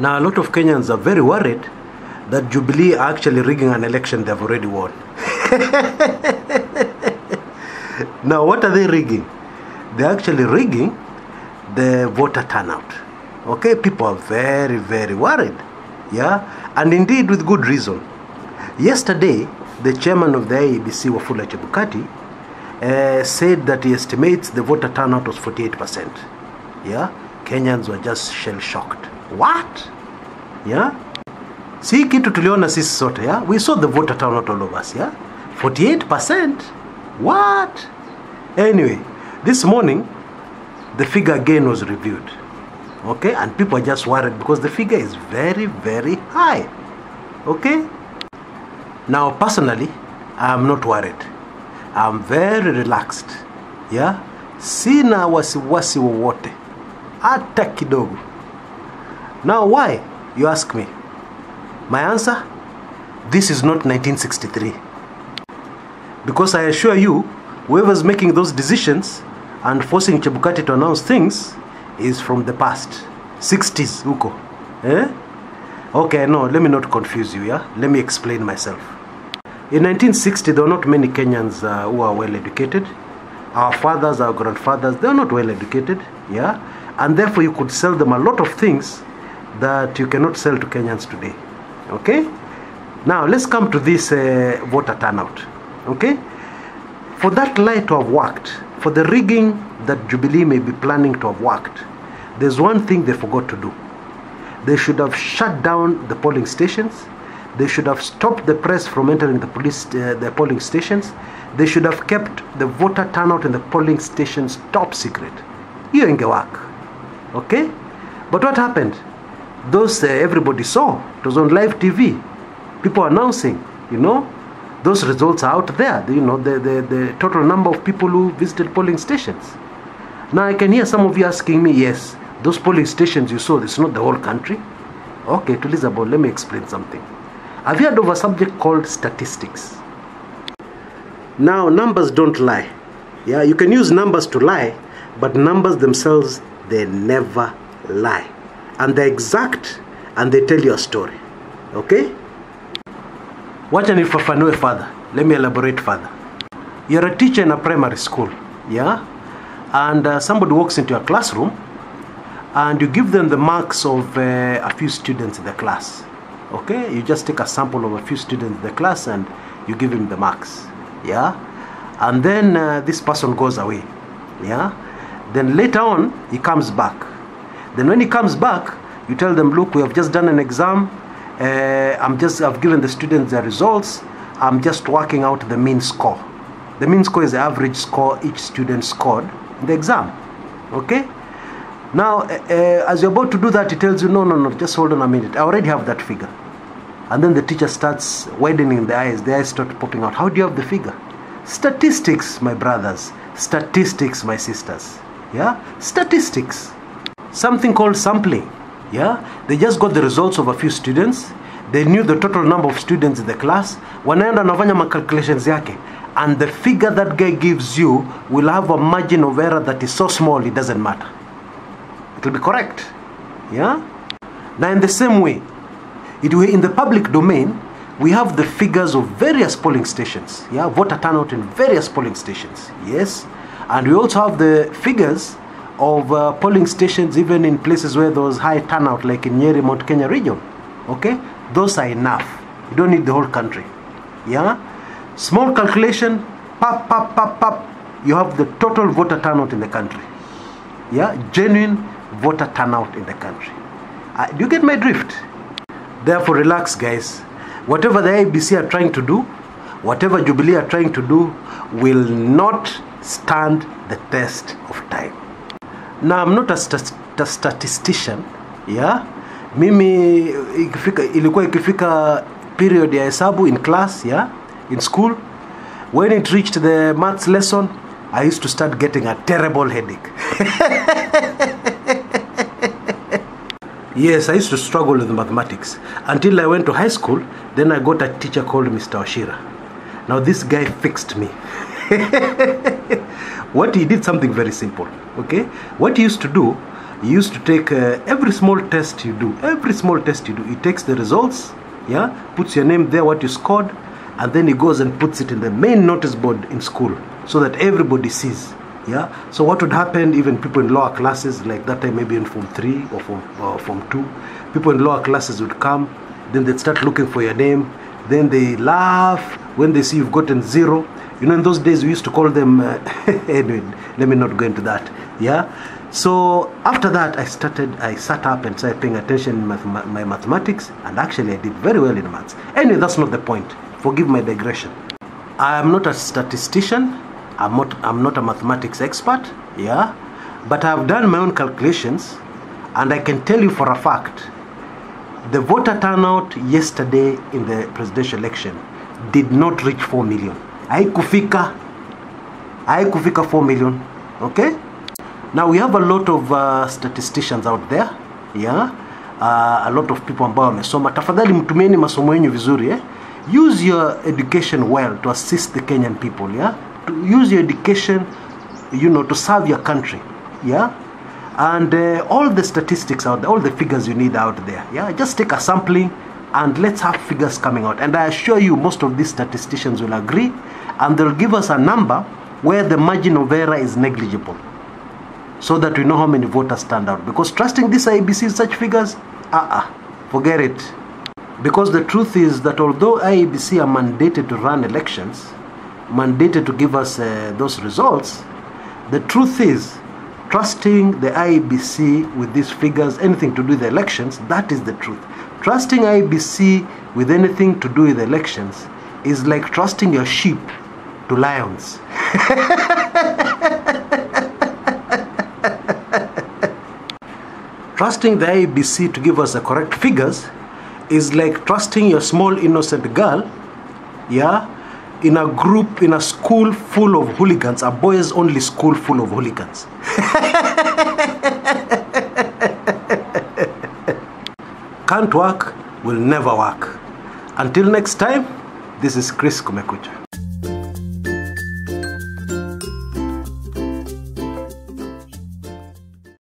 Now, a lot of Kenyans are very worried that Jubilee are actually rigging an election they've already won. Now, what are they rigging? They're actually rigging the voter turnout. Okay, people are very, very worried. Yeah, and indeed with good reason. Yesterday, the chairman of the IEBC, Wafula Chebukati, said that he estimates the voter turnout was 48%. Yeah, Kenyans were just shell-shocked. What? Yeah, see kitu tuliona sisi sote. Yeah, we saw the voter turnout all of us. Yeah, 48%. What? Anyway, this morning the figure again was reviewed. Okay, and people are just worried because the figure is very, very high. Okay, now personally I'm not worried. I'm very relaxed. Yeah, sina wasiwasi wowote hata kidogo. Now why, you ask me? My answer, this is not 1963. Because I assure you, whoever's making those decisions and forcing Chebukati to announce things is from the past. 60s, huko. Eh? Okay, no, let me not confuse you, yeah? Let me explain myself. In 1960, there were not many Kenyans who are well educated. Our fathers, our grandfathers, they are not well educated, yeah? And therefore you could sell them a lot of things that you cannot sell to Kenyans today. Okay? Now let's come to this voter turnout. Okay? For that lie to have worked, for the rigging that Jubilee may be planning to have worked, there's one thing they forgot to do. They should have shut down the polling stations. They should have stopped the press from entering the polling stations. They should have kept the voter turnout in the polling stations top secret. Hiyo ingewaka. Okay? But what happened? Those everybody saw. It was on live TV. People announcing, you know, those results are out there. You know, the total number of people who visited polling stations. Now I can hear some of you asking me, yes, those polling stations you saw, it's not the whole country. Okay, to Elizabeth, let me explain something. Have you heard of a subject called statistics? Now, numbers don't lie. Yeah, you can use numbers to lie, but numbers themselves, they never lie. And they're exact, and they tell you a story. Okay? Wacha nifafanue further. Let me elaborate further. You're a teacher in a primary school, yeah? And somebody walks into your classroom, and you give them the marks of a few students in the class. Okay? You just take a sample of a few students in the class, and you give him the marks, yeah? And then this person goes away, yeah? Then later on, he comes back. Then when he comes back, you tell them, look, we have just done an exam. I've given the students their results. I'm just working out the mean score. The mean score is the average score each student scored in the exam. Okay? Now, as you're about to do that, he tells you, no, just hold on a minute. I already have that figure. And then the teacher starts widening the eyes. The eyes start popping out. How do you have the figure? Statistics, my brothers. Statistics, my sisters. Yeah? Statistics. Something called sampling. Yeah? They just got the results of a few students. They knew the total number of students in the class. Wanaenda nafanya ma calculations yake. And the figure that guy gives you will have a margin of error that is so small it doesn't matter. It will be correct. Yeah? Now in the same way, in the public domain, we have the figures of various polling stations. Yeah? Voter turnout in various polling stations. Yes? And we also have the figures of polling stations even in places where there was high turnout, like in Nyeri, Mount Kenya region. Okay? Those are enough. You don't need the whole country. Yeah? Small calculation, pop. You have the total voter turnout in the country. Yeah? Genuine voter turnout in the country. Do you get my drift? Therefore, relax, guys. Whatever the IEBC are trying to do, whatever Jubilee are trying to do, will not stand the test of time. Now, I'm not a statistician, yeah? Mimi ilikuwa ikifika period ya hesabu in class, yeah? In school, when it reached the maths lesson, I used to start getting a terrible headache. Yes, I used to struggle with mathematics until I went to high school. Then I got a teacher called Mr. Oshira. Now this guy fixed me. What he did, something very simple. Okay, what he used to do, He used to take every small test you do, he takes the results, yeah, puts your name there, what you scored, and then he goes and puts it in the main notice board in school so that everybody sees. Yeah. So what would happen, even people in lower classes, like that time maybe in Form 3 or Form 2, people in lower classes would come, then they'd start looking for your name, then they laugh when they see you've gotten 0. You know, in those days we used to call them, anyway, let me not go into that. Yeah. So after that, I sat up and started paying attention in my mathematics, and actually I did very well in maths. Anyway, that's not the point. Forgive my digression. I am not a statistician. I'm not a mathematics expert, yeah, but I've done my own calculations, and I can tell you for a fact, the voter turnout yesterday in the presidential election did not reach 4 million. Haikufika 4 million, okay? Now we have a lot of statisticians out there, yeah, a lot of people ambao wamesoma. Tafadhali mtumieni masomo yenu vizuri, eh? Use your education well to assist the Kenyan people, yeah? To use your education, you know, to serve your country, yeah? And all the statistics out there, all the figures you need out there, yeah? Just take a sampling and let's have figures coming out. And I assure you, most of these statisticians will agree, and they'll give us a number where the margin of error is negligible, so that we know how many voters stand out. Because trusting this IEBC such figures, forget it. Because the truth is that although IEBC are mandated to run elections, mandated to give us those results, the truth is, trusting the IEBC with these figures, anything to do with the elections, that is the truth. Trusting IEBC with anything to do with the elections is like trusting your sheep to lions. Trusting the IEBC to give us the correct figures is like trusting your small innocent girl, yeah, in a group, in a school full of hooligans, a boys only school full of hooligans. Can't work, will never work. Until next time, this is Kumekucha.